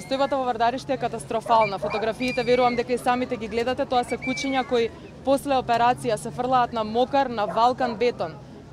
Состојбата во Вардариште е катастрофална. Фотографиите верувам дека и самите ги гледате, тоа се куќиња кои после операција се фрлаат на мокар, на валкан бетон.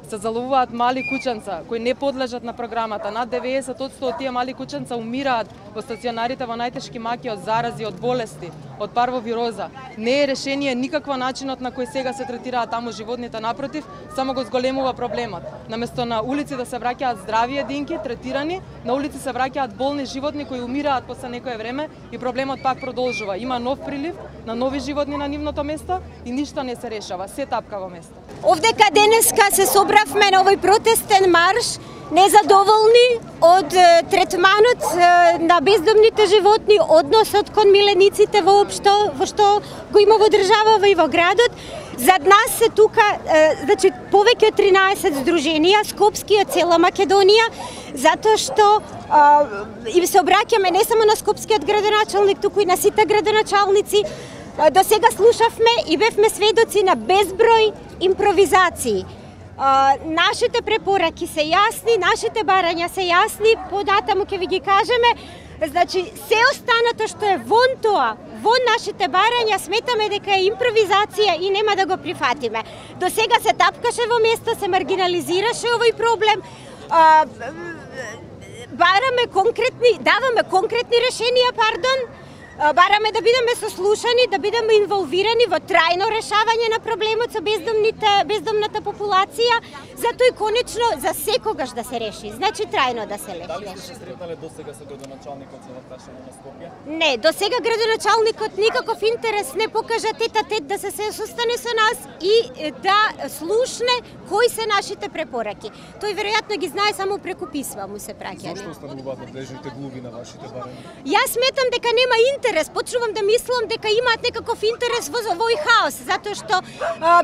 Се заловуваат мали кученца кои не подлежат на програмата. Над 90% од тие мали кученца умираат во стационарите во најтешки маки од зарази, од болести, од парвовироза. Не е решение никаква начинот на кој сега се третираат таму животните, напротив, само го зголемува проблемот. Наместо на улици да се враќаат здрави единки, третирани, на улици се враќаат болни животни кои умираат после некое време и проблемот пак продолжува. Има нов прилив на нови животни на нивното место и ништо не се решава, се тапка во место. Овдека денеска се собравме на овој протестен марш, незадоволни од третманот на бездомните животни, односот кон милениците воопшто, во што го има во државава и во градот. Зад нас се тука, значи, повеќе од 13 здруженија, скопски од цела Македонија, затоа што им се обраќаме не само на скопскиот градоначалник, туку и на сите градоначалници. До сега слушавме и бевме сведоци на безброј импровизации. Нашите препораки се јасни, нашите барања се јасни, понатаму ќе ви ги кажеме. Значи, се останато што е вон тоа, вон нашите барања, сметаме дека е импровизација и нема да го прифатиме. До сега се тапкаше во место, се маргинализираше овој проблем. Даваме конкретни решенија, бараме да бидеме сослушани, да бидеме инволвирани во трајно решавање на проблемот со бездомната популација, затоа и конечно за секогаш да се реши, значи трајно да се реши. Дали сте се сретнале досега со градоначалникот за врташење на Скопје? Не, досега градоначалникот никаков интерес не покажа тет-а-тет да се состане со нас и да слушне кои се нашите препораки. Тој веројатно ги знае само преку писма му се праќаат. Зошто остануваат надлежните глуви на вашите барања? Јас сметам дека нема интерес, почнувам да мислам дека имаат некаков интерес во овој хаос, затоа што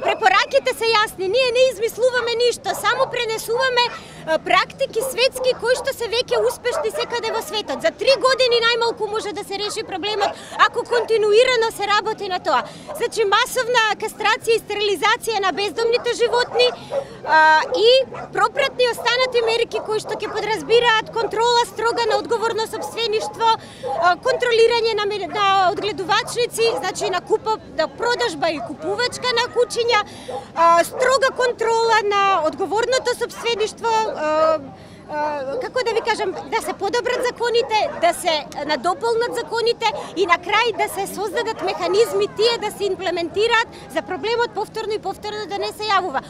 препораките се јасни, ние не измислуваме ништо, само пренесуваме практики светски кои што се веќе успешни секаде во светот. За 3 години најмалку може да се реши проблемот ако континуирано се работи на тоа. Значи масовна кастрација и стерилизација на бездомните животни и пропратни останати мерки кои што ќе подразбираат контрола строга на одговорно сопствеништво, контролирање на одгледувачници, значи на продажба и купувачка на кучиња, строга контрола на одговорното сопствеништво, како да ви кажам, да се подобрат законите, да се надополнат законите и на крај да се создадат механизми тие да се имплементираат за проблемот повторно и повторно да не се јавува.